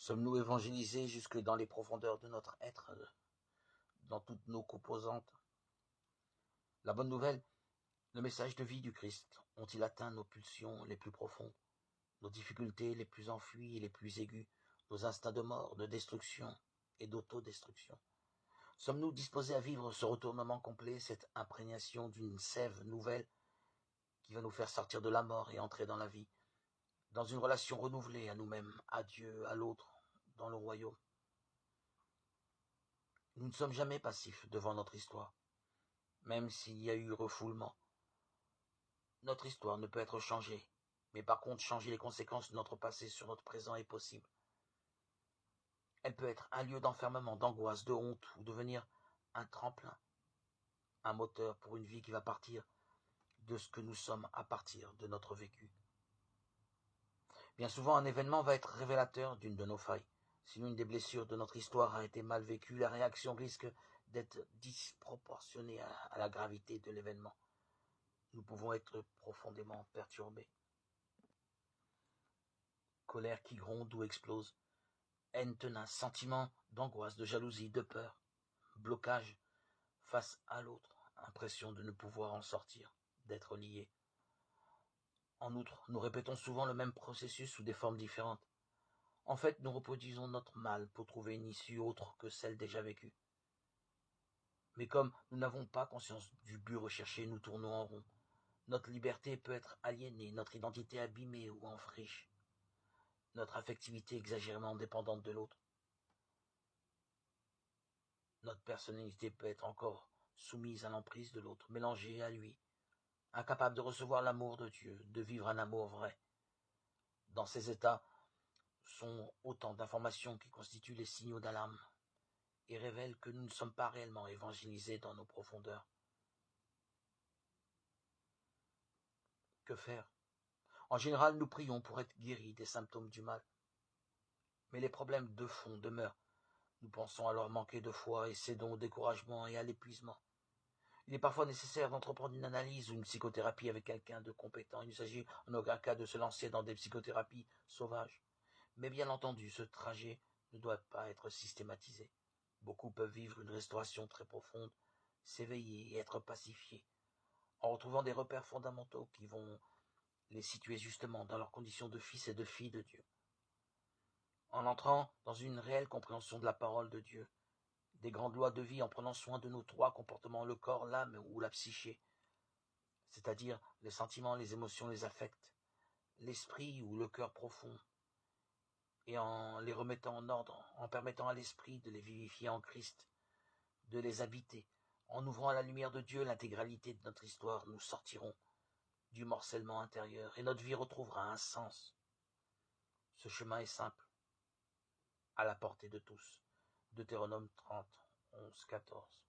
Sommes-nous évangélisés jusque dans les profondeurs de notre être, dans toutes nos composantes? La bonne nouvelle, le message de vie du Christ, ont-ils atteint nos pulsions les plus profondes, nos difficultés les plus enfuies et les plus aiguës, nos instincts de mort, de destruction et d'autodestruction? Sommes-nous disposés à vivre ce retournement complet, cette imprégnation d'une sève nouvelle qui va nous faire sortir de la mort et entrer dans la vie, dans une relation renouvelée à nous-mêmes, à Dieu, à l'autre, dans le royaume? Nous ne sommes jamais passifs devant notre histoire, même s'il y a eu refoulement. Notre histoire ne peut être changée, mais par contre changer les conséquences de notre passé sur notre présent est possible. Elle peut être un lieu d'enfermement, d'angoisse, de honte, ou devenir un tremplin, un moteur pour une vie qui va partir de ce que nous sommes à partir de notre vécu. Bien souvent, un événement va être révélateur d'une de nos failles. Si l'une des blessures de notre histoire a été mal vécue, la réaction risque d'être disproportionnée à la gravité de l'événement. Nous pouvons être profondément perturbés. Colère qui gronde ou explose, haine tenace, sentiment d'angoisse, de jalousie, de peur, blocage face à l'autre, impression de ne pouvoir en sortir, d'être lié. En outre, nous répétons souvent le même processus sous des formes différentes. En fait, nous reproduisons notre mal pour trouver une issue autre que celle déjà vécue. Mais comme nous n'avons pas conscience du but recherché, nous tournons en rond. Notre liberté peut être aliénée, notre identité abîmée ou en friche, notre affectivité exagérément dépendante de l'autre. Notre personnalité peut être encore soumise à l'emprise de l'autre, mélangée à lui, incapable de recevoir l'amour de Dieu, de vivre un amour vrai. Dans ces états sont autant d'informations qui constituent les signaux d'alarme et révèlent que nous ne sommes pas réellement évangélisés dans nos profondeurs. Que faire? En général, nous prions pour être guéris des symptômes du mal. Mais les problèmes de fond demeurent. Nous pensons alors manquer de foi et cédons au découragement et à l'épuisement. Il est parfois nécessaire d'entreprendre une analyse ou une psychothérapie avec quelqu'un de compétent. Il ne s'agit en aucun cas de se lancer dans des psychothérapies sauvages. Mais bien entendu, ce trajet ne doit pas être systématisé. Beaucoup peuvent vivre une restauration très profonde, s'éveiller et être pacifiés, en retrouvant des repères fondamentaux qui vont les situer justement dans leurs conditions de fils et de filles de Dieu. En entrant dans une réelle compréhension de la parole de Dieu, des grandes lois de vie en prenant soin de nos trois comportements, le corps, l'âme ou la psyché, c'est-à-dire les sentiments, les émotions, les affects, l'esprit ou le cœur profond, et en les remettant en ordre, en permettant à l'esprit de les vivifier en Christ, de les habiter, en ouvrant à la lumière de Dieu l'intégralité de notre histoire, nous sortirons du morcellement intérieur et notre vie retrouvera un sens. Ce chemin est simple, à la portée de tous. Deutéronome 30, 11, 14.